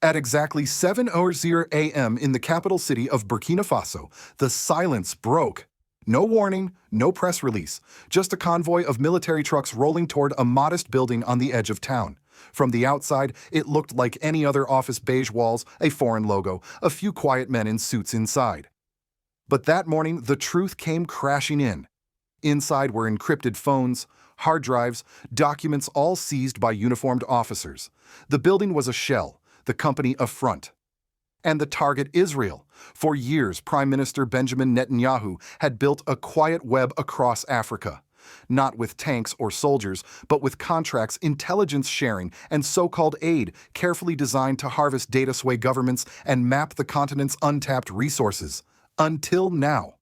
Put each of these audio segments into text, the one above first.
At exactly 7:00 a.m. in the capital city of Burkina Faso, the silence broke. No warning, no press release, just a convoy of military trucks rolling toward a modest building on the edge of town. From the outside, it looked like any other office: beige walls, a foreign logo, a few quiet men in suits inside. But that morning, the truth came crashing in. Inside were encrypted phones, hard drives, documents all seized by uniformed officers. The building was a shell, the company a front. And the target Israel. For years, Prime Minister Benjamin Netanyahu had built a quiet web across Africa. Not with tanks or soldiers, but with contracts, intelligence sharing, and so-called aid carefully designed to harvest data, sway governments, and map the continent's untapped resources. Until now.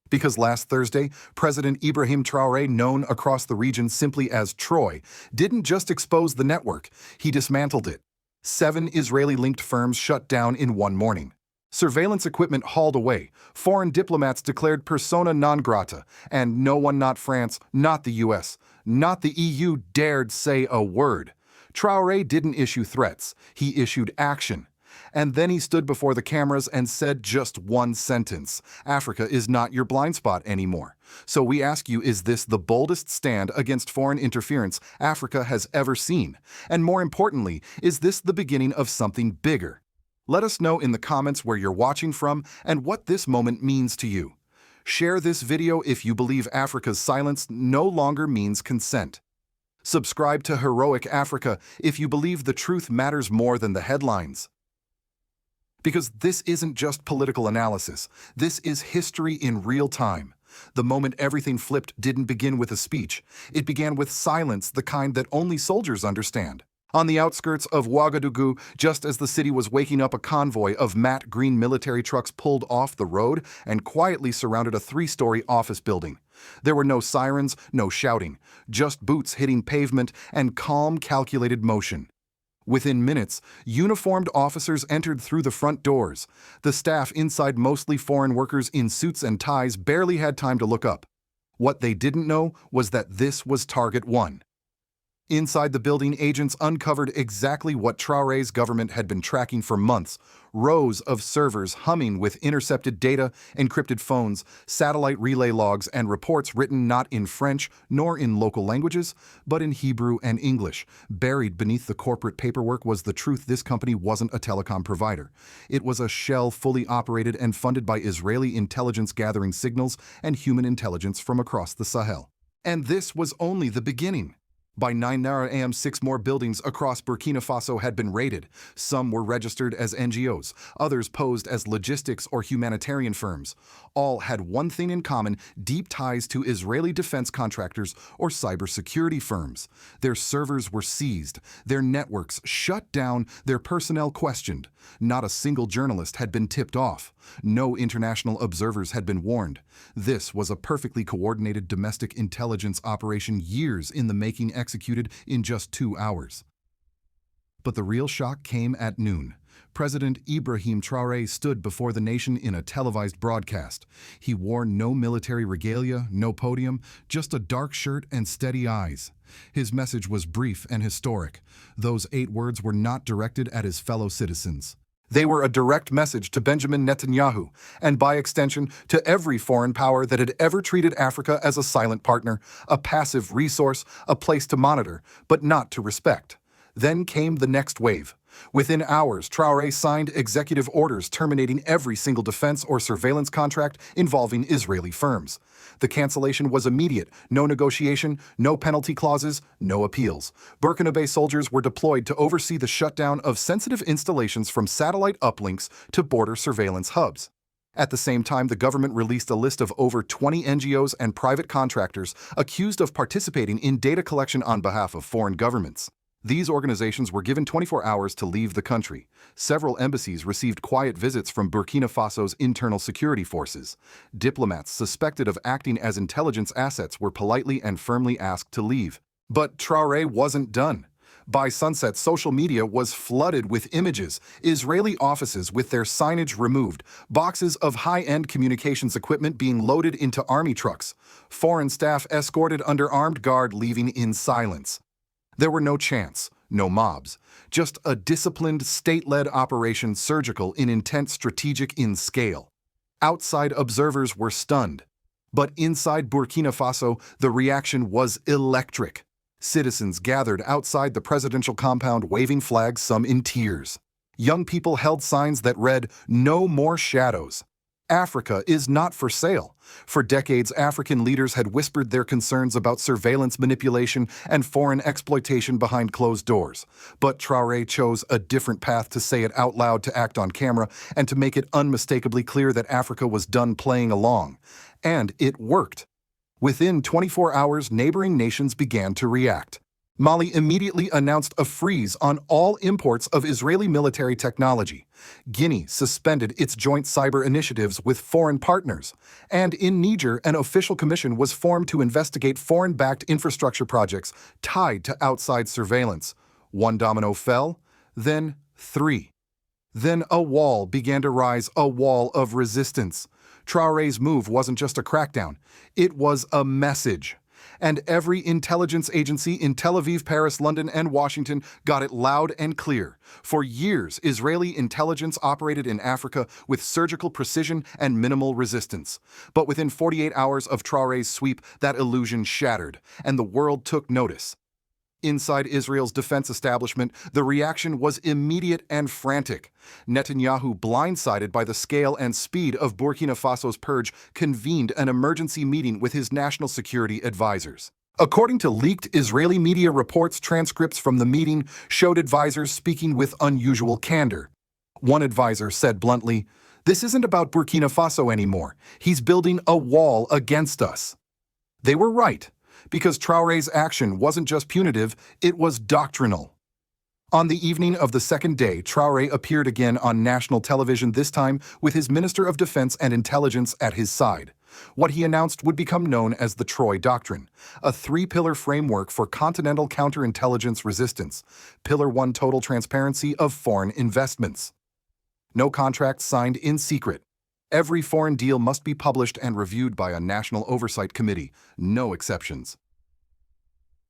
Because last Thursday, President Ibrahim Traoré, known across the region simply as Troy, didn't just expose the network, he dismantled it. 7 Israeli-linked firms shut down in one morning. Surveillance equipment hauled away, foreign diplomats declared persona non grata, and no one, not France, not the US, not the EU, dared say a word. Traoré didn't issue threats, he issued action. And then he stood before the cameras and said just one sentence: Africa is not your blind spot anymore. So we ask you, is this the boldest stand against foreign interference Africa has ever seen? And more importantly, is this the beginning of something bigger? Let us know in the comments where you're watching from and what this moment means to you. Share this video if you believe Africa's silence no longer means consent. Subscribe to Heroic Africa if you believe the truth matters more than the headlines. Because this isn't just political analysis, this is history in real time. The moment everything flipped didn't begin with a speech. It began with silence, the kind that only soldiers understand. On the outskirts of Ouagadougou, just as the city was waking up, a convoy of matte green military trucks pulled off the road and quietly surrounded a 3-story office building. There were no sirens, no shouting, just boots hitting pavement and calm, calculated motion. Within minutes, uniformed officers entered through the front doors. The staff inside, mostly foreign workers in suits and ties, barely had time to look up. What they didn't know was that this was Target 1. Inside the building, agents uncovered exactly what Traoré's government had been tracking for months: rows of servers humming with intercepted data, encrypted phones, satellite relay logs, and reports written not in French nor in local languages, but in Hebrew and English. Buried beneath the corporate paperwork was the truth: this company wasn't a telecom provider. It was a shell fully operated and funded by Israeli intelligence, gathering signals and human intelligence from across the Sahel. And this was only the beginning. By 9:00 a.m., 6 more buildings across Burkina Faso had been raided. Some were registered as NGOs, others posed as logistics or humanitarian firms. All had one thing in common: deep ties to Israeli defense contractors or cybersecurity firms. Their servers were seized, their networks shut down, their personnel questioned. Not a single journalist had been tipped off. No international observers had been warned. This was a perfectly coordinated domestic intelligence operation, years in the making, executed in just 2 hours. But the real shock came at noon. President Ibrahim Traoré stood before the nation in a televised broadcast. He wore no military regalia, no podium, just a dark shirt and steady eyes. His message was brief and historic. Those 8 words were not directed at his fellow citizens. They were a direct message to Benjamin Netanyahu, and by extension, to every foreign power that had ever treated Africa as a silent partner, a passive resource, a place to monitor, but not to respect. Then came the next wave. Within hours, Traoré signed executive orders terminating every single defense or surveillance contract involving Israeli firms. The cancellation was immediate: no negotiation, no penalty clauses, no appeals. Burkina Faso soldiers were deployed to oversee the shutdown of sensitive installations, from satellite uplinks to border surveillance hubs. At the same time, the government released a list of over 20 NGOs and private contractors accused of participating in data collection on behalf of foreign governments. These organizations were given 24 hours to leave the country. Several embassies received quiet visits from Burkina Faso's internal security forces. Diplomats suspected of acting as intelligence assets were politely and firmly asked to leave. But Traoré wasn't done. By sunset, social media was flooded with images: Israeli offices with their signage removed, boxes of high-end communications equipment being loaded into army trucks, foreign staff escorted under armed guard leaving in silence. There were no chants, No mobs, just a disciplined, state-led operation, surgical in intent, strategic in scale. Outside observers were stunned. But inside Burkina Faso, the reaction was electric. Citizens gathered outside the presidential compound waving flags, some in tears. Young people held signs that read, "No more shadows." Africa is not for sale. For decades, African leaders had whispered their concerns about surveillance manipulation and foreign exploitation behind closed doors. But Traoré chose a different path, to say it out loud, to act on camera, and to make it unmistakably clear that Africa was done playing along. And it worked. Within 24 hours, neighboring nations began to react. Mali immediately announced a freeze on all imports of Israeli military technology. Guinea suspended its joint cyber initiatives with foreign partners. And in Niger, an official commission was formed to investigate foreign-backed infrastructure projects tied to outside surveillance. One domino fell, then three. Then a wall began to rise, a wall of resistance. Traoré's move wasn't just a crackdown, it was a message. And every intelligence agency in Tel Aviv, Paris, London, and Washington got it loud and clear. For years, Israeli intelligence operated in Africa with surgical precision and minimal resistance. But within 48 hours of Traoré's sweep, that illusion shattered, and the world took notice. Inside Israel's defense establishment, the reaction was immediate and frantic. Netanyahu, blindsided by the scale and speed of Burkina Faso's purge, convened an emergency meeting with his national security advisors. According to leaked Israeli media reports, transcripts from the meeting showed advisors speaking with unusual candor. One advisor said bluntly, "This isn't about Burkina Faso anymore. He's building a wall against us." They were right, because Traoré's action wasn't just punitive, it was doctrinal. On the evening of the second day, Traoré appeared again on national television, this time with his Minister of Defense and Intelligence at his side. What he announced would become known as the Troy Doctrine, a three-pillar framework for continental counterintelligence resistance. Pillar 1, total transparency of foreign investments. No contracts signed in secret. Every foreign deal must be published and reviewed by a national oversight committee, no exceptions.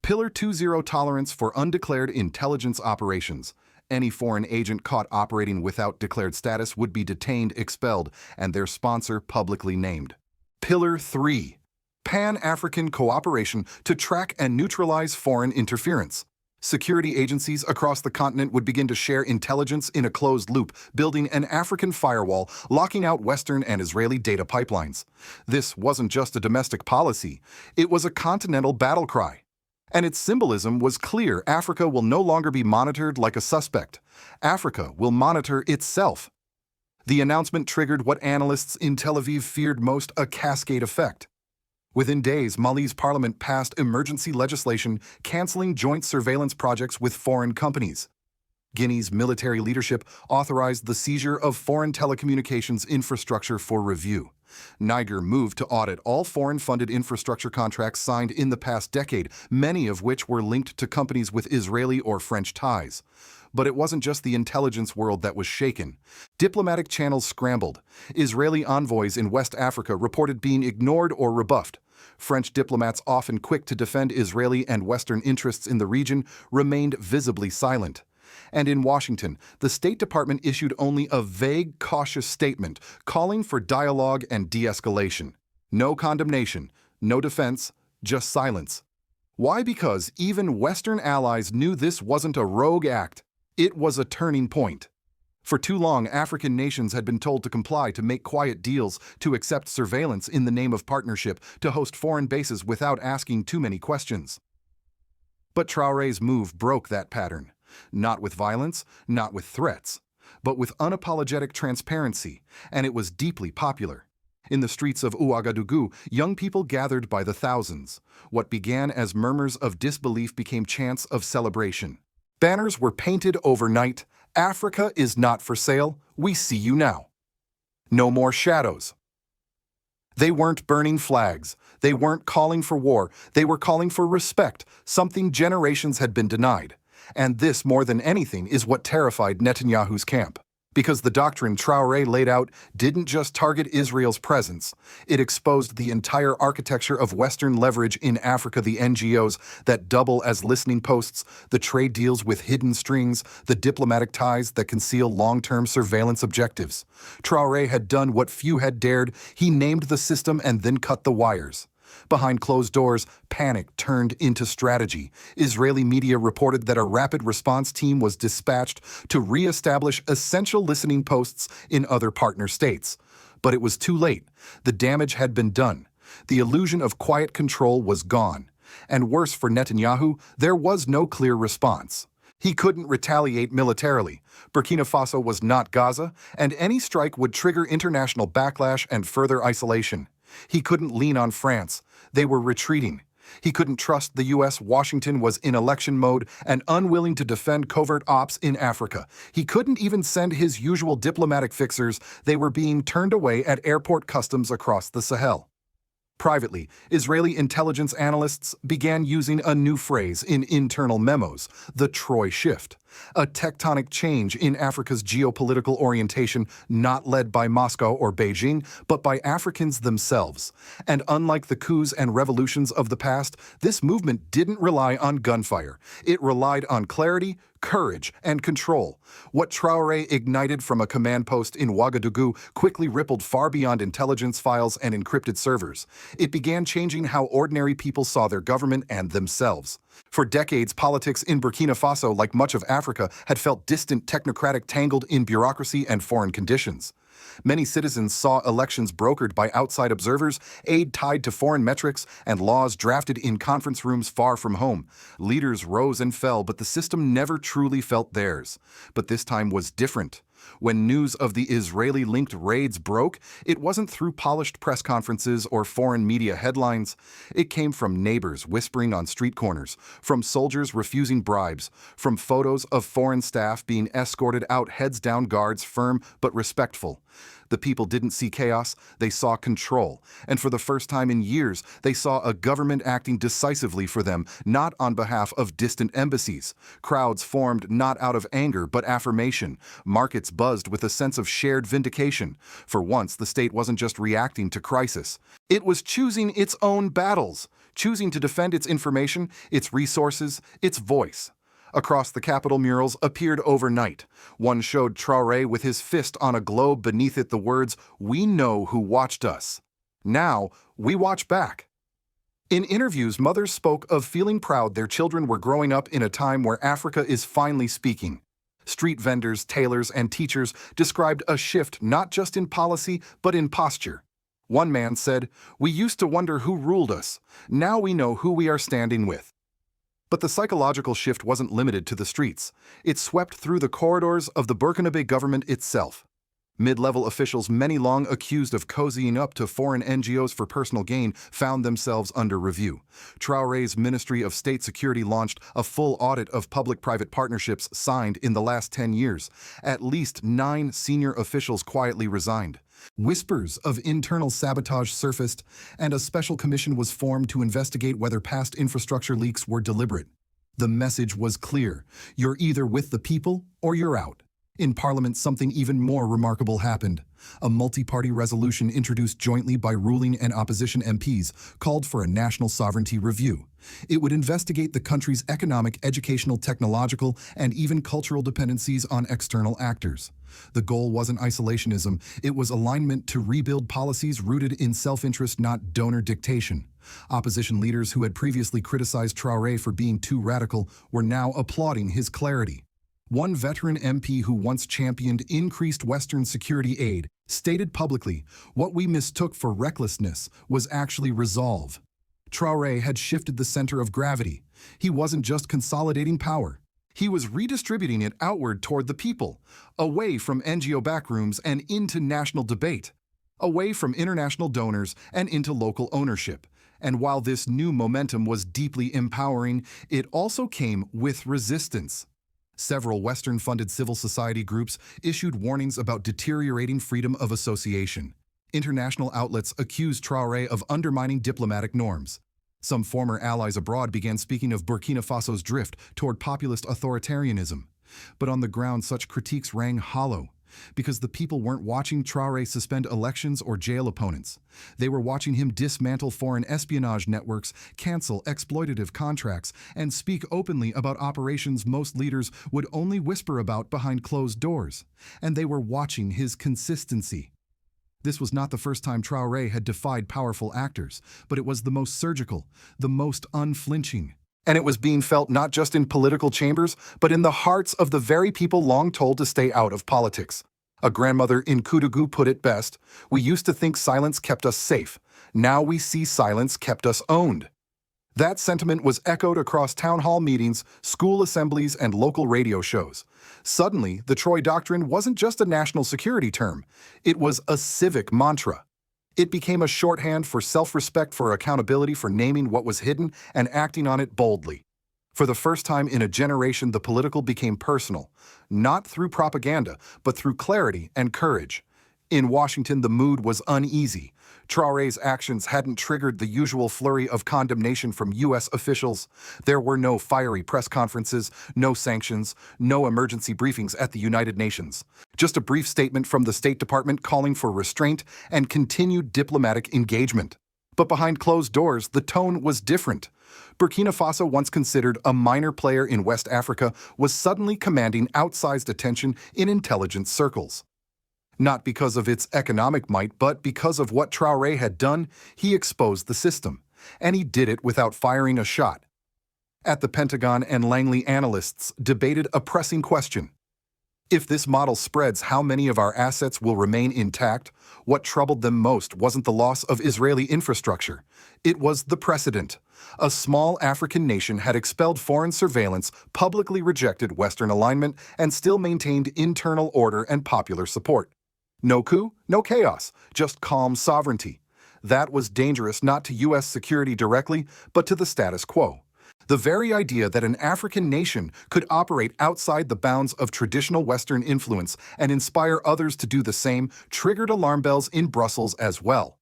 Pillar 2, zero tolerance for undeclared intelligence operations. Any foreign agent caught operating without declared status would be detained, expelled, and their sponsor publicly named. Pillar 3, Pan-African cooperation to track and neutralize foreign interference. Security agencies across the continent would begin to share intelligence in a closed loop, building an African firewall, locking out Western and Israeli data pipelines. This wasn't just a domestic policy, it was a continental battle cry. And its symbolism was clear: Africa will no longer be monitored like a suspect. Africa will monitor itself. The announcement triggered what analysts in Tel Aviv feared most: a cascade effect. Within days, Mali's parliament passed emergency legislation canceling joint surveillance projects with foreign companies. Guinea's military leadership authorized the seizure of foreign telecommunications infrastructure for review. Niger moved to audit all foreign-funded infrastructure contracts signed in the past decade, many of which were linked to companies with Israeli or French ties. But it wasn't just the intelligence world that was shaken. Diplomatic channels scrambled. Israeli envoys in West Africa reported being ignored or rebuffed. French diplomats, often quick to defend Israeli and Western interests in the region, remained visibly silent. And in Washington, the State Department issued only a vague, cautious statement calling for dialogue and de-escalation. No condemnation, no defense, just silence. Why? Because even Western allies knew this wasn't a rogue act. It was a turning point. For too long, African nations had been told to comply, to make quiet deals, to accept surveillance in the name of partnership, to host foreign bases without asking too many questions. But Traoré's move broke that pattern. Not with violence, not with threats, but with unapologetic transparency, and it was deeply popular. In the streets of Ouagadougou, young people gathered by the thousands. What began as murmurs of disbelief became chants of celebration. Banners were painted overnight: "Africa is not for sale, we see you now." No more shadows. They weren't burning flags. They weren't calling for war. They were calling for respect, something generations had been denied. And this, more than anything, is what terrified Netanyahu's camp. Because the doctrine Traoré laid out didn't just target Israel's presence, it exposed the entire architecture of Western leverage in Africa, the NGOs that double as listening posts, the trade deals with hidden strings, the diplomatic ties that conceal long-term surveillance objectives. Traoré had done what few had dared. He named the system and then cut the wires. Behind closed doors, panic turned into strategy. Israeli media reported that a rapid response team was dispatched to re-establish essential listening posts in other partner states. But it was too late. The damage had been done. The illusion of quiet control was gone. And worse for Netanyahu, there was no clear response. He couldn't retaliate militarily. Burkina Faso was not Gaza, and any strike would trigger international backlash and further isolation. He couldn't lean on France. They were retreating. He couldn't trust the U.S. Washington was in election mode and unwilling to defend covert ops in Africa. He couldn't even send his usual diplomatic fixers. They were being turned away at airport customs across the Sahel. Privately, Israeli intelligence analysts began using a new phrase in internal memos, the Troy shift, a tectonic change in Africa's geopolitical orientation not led by Moscow or Beijing, but by Africans themselves. And unlike the coups and revolutions of the past, this movement didn't rely on gunfire. It relied on clarity, courage, and control. What Traoré ignited from a command post in Ouagadougou quickly rippled far beyond intelligence files and encrypted servers. It began changing how ordinary people saw their government and themselves. For decades, politics in Burkina Faso, like much of Africa, had felt distant, technocratic, tangled in bureaucracy and foreign conditions. Many citizens saw elections brokered by outside observers, aid tied to foreign metrics, and laws drafted in conference rooms far from home. Leaders rose and fell, but the system never truly felt theirs. But this time was different. When news of the Israeli-linked raids broke, it wasn't through polished press conferences or foreign media headlines. It came from neighbors whispering on street corners, from soldiers refusing bribes, from photos of foreign staff being escorted out, heads down, guards firm but respectful. The people didn't see chaos, they saw control. And for the first time in years, they saw a government acting decisively for them, not on behalf of distant embassies. Crowds formed not out of anger, but affirmation. Markets buzzed with a sense of shared vindication. For once, the state wasn't just reacting to crisis. It was choosing its own battles, choosing to defend its information, its resources, its voice. Across the Capitol murals appeared overnight. One showed Traoré with his fist on a globe, beneath it the words, "We know who watched us. Now, we watch back." In interviews, mothers spoke of feeling proud their children were growing up in a time where Africa is finally speaking. Street vendors, tailors, and teachers described a shift not just in policy, but in posture. One man said, "We used to wonder who ruled us. Now we know who we are standing with." But the psychological shift wasn't limited to the streets. It swept through the corridors of the Burkinabe government itself. Mid-level officials, many long accused of cozying up to foreign NGOs for personal gain, found themselves under review. Traoré's Ministry of State Security launched a full audit of public-private partnerships signed in the last 10 years. At least 9 senior officials quietly resigned. Whispers of internal sabotage surfaced, and a special commission was formed to investigate whether past infrastructure leaks were deliberate. The message was clear: you're either with the people or you're out. In Parliament, something even more remarkable happened. A multi-party resolution introduced jointly by ruling and opposition MPs called for a national sovereignty review. It would investigate the country's economic, educational, technological, and even cultural dependencies on external actors. The goal wasn't isolationism, it was alignment to rebuild policies rooted in self-interest, not donor dictation. Opposition leaders who had previously criticized Traoré for being too radical were now applauding his clarity. One veteran MP who once championed increased Western security aid stated publicly, "What we mistook for recklessness was actually resolve." Traoré had shifted the center of gravity. He wasn't just consolidating power. He was redistributing it outward toward the people, away from NGO backrooms and into national debate, away from international donors and into local ownership. And while this new momentum was deeply empowering, it also came with resistance. Several Western-funded civil society groups issued warnings about deteriorating freedom of association. International outlets accused Traoré of undermining diplomatic norms. Some former allies abroad began speaking of Burkina Faso's drift toward populist authoritarianism. But on the ground, such critiques rang hollow. because the people weren't watching Traore suspend elections or jail opponents. They were watching him dismantle foreign espionage networks, cancel exploitative contracts, and speak openly about operations most leaders would only whisper about behind closed doors. And they were watching his consistency. This was not the first time Traore had defied powerful actors, but it was the most surgical, the most unflinching. And it was being felt not just in political chambers, but in the hearts of the very people long told to stay out of politics. A grandmother in Koudougou put it best, "We used to think silence kept us safe. Now we see silence kept us owned." That sentiment was echoed across town hall meetings, school assemblies, and local radio shows. Suddenly, the Troy Doctrine wasn't just a national security term. It was a civic mantra. It became a shorthand for self-respect, for accountability, for naming what was hidden and acting on it boldly. For the first time in a generation, the political became personal, not through propaganda, but through clarity and courage. In Washington, the mood was uneasy. Traore's actions hadn't triggered the usual flurry of condemnation from U.S. officials. There were no fiery press conferences, no sanctions, no emergency briefings at the United Nations. Just a brief statement from the State Department calling for restraint and continued diplomatic engagement. But behind closed doors, the tone was different. Burkina Faso, once considered a minor player in West Africa, was suddenly commanding outsized attention in intelligence circles. Not because of its economic might, but because of what Traore had done. He exposed the system, and he did it without firing a shot. At the Pentagon and Langley analysts debated a pressing question. If this model spreads, how many of our assets will remain intact? What troubled them most wasn't the loss of Israeli infrastructure. It was the precedent. A small African nation had expelled foreign surveillance, publicly rejected Western alignment, and still maintained internal order and popular support. No coup, no chaos, just calm sovereignty. That was dangerous not to U.S. security directly, but to the status quo. The very idea that an African nation could operate outside the bounds of traditional Western influence and inspire others to do the same triggered alarm bells in Brussels as well.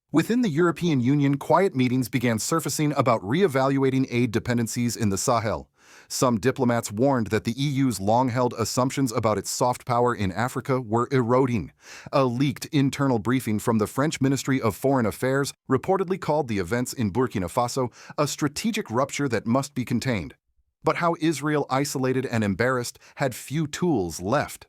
Within the European Union, quiet meetings began surfacing about re-evaluating aid dependencies in the Sahel. Some diplomats warned that the EU's long-held assumptions about its soft power in Africa were eroding. A leaked internal briefing from the French Ministry of Foreign Affairs reportedly called the events in Burkina Faso a strategic rupture that must be contained. But how Israel, isolated and embarrassed, had few tools left.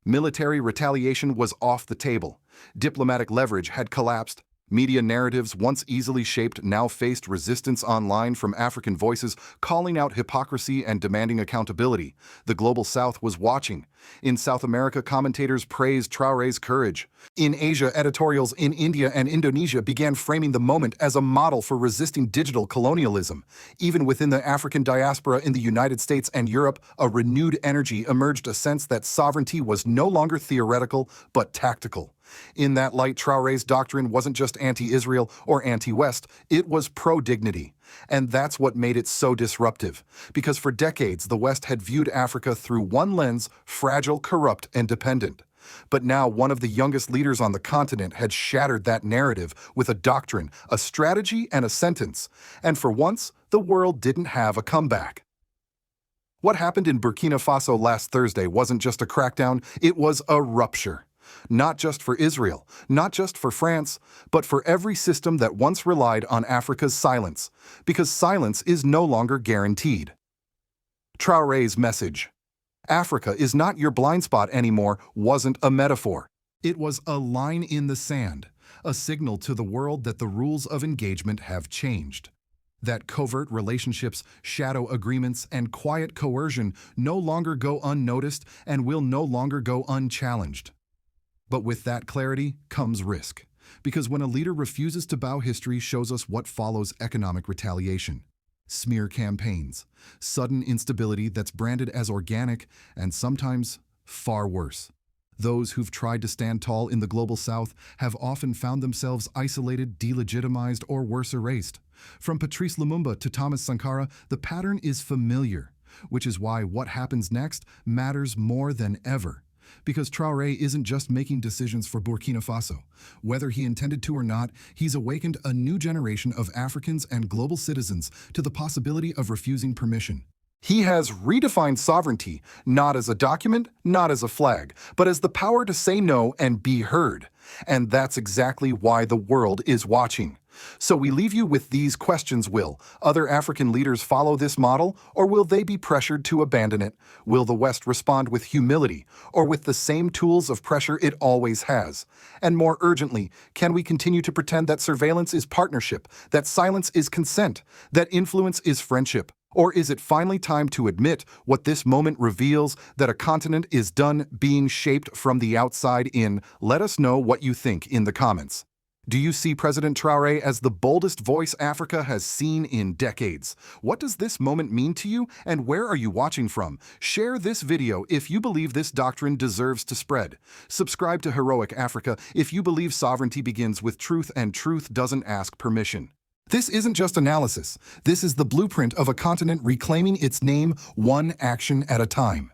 Military retaliation was off the table. Diplomatic leverage had collapsed. Media narratives, once easily shaped, now faced resistance online from African voices calling out hypocrisy and demanding accountability. The Global South was watching. In South America, commentators praised Traore's courage. In Asia, editorials in India and Indonesia began framing the moment as a model for resisting digital colonialism. Even within the African diaspora in the United States and Europe, a renewed energy emerged, a sense that sovereignty was no longer theoretical, but tactical. In that light, Traore's doctrine wasn't just anti-Israel or anti-West, it was pro-dignity. And that's what made it so disruptive. Because for decades, the West had viewed Africa through one lens: fragile, corrupt, and dependent. But now one of the youngest leaders on the continent had shattered that narrative with a doctrine, a strategy, and a sentence. And for once, the world didn't have a comeback. What happened in Burkina Faso last Thursday wasn't just a crackdown, it was a rupture. Not just for Israel, not just for France, but for every system that once relied on Africa's silence, because silence is no longer guaranteed. Traore's message, "Africa is not your blind spot anymore," wasn't a metaphor. It was a line in the sand, a signal to the world that the rules of engagement have changed. That covert relationships, shadow agreements, and quiet coercion no longer go unnoticed and will no longer go unchallenged. But with that clarity comes risk, because when a leader refuses to bow, history shows us what follows: economic retaliation, smear campaigns, sudden instability that's branded as organic, and sometimes far worse. Those who've tried to stand tall in the global South have often found themselves isolated, delegitimized, or worse, erased. From Patrice Lumumba to Thomas Sankara, the pattern is familiar, which is why what happens next matters more than ever. Because Traore isn't just making decisions for Burkina Faso. Whether he intended to or not, he's awakened a new generation of Africans and global citizens to the possibility of refusing permission. He has redefined sovereignty, not as a document, not as a flag, but as the power to say no and be heard. And that's exactly why the world is watching. So we leave you with these questions, Will. Other African leaders follow this model, or will they be pressured to abandon it? Will the West respond with humility, or with the same tools of pressure it always has? And more urgently, can we continue to pretend that surveillance is partnership, that silence is consent, that influence is friendship? Or is it finally time to admit what this moment reveals, that a continent is done being shaped from the outside in? Let us know what you think in the comments. Do you see President Traoré as the boldest voice Africa has seen in decades? What does this moment mean to you, and where are you watching from? Share this video if you believe this doctrine deserves to spread. Subscribe to Heroic Africa if you believe sovereignty begins with truth and truth doesn't ask permission. This isn't just analysis. This is the blueprint of a continent reclaiming its name one action at a time.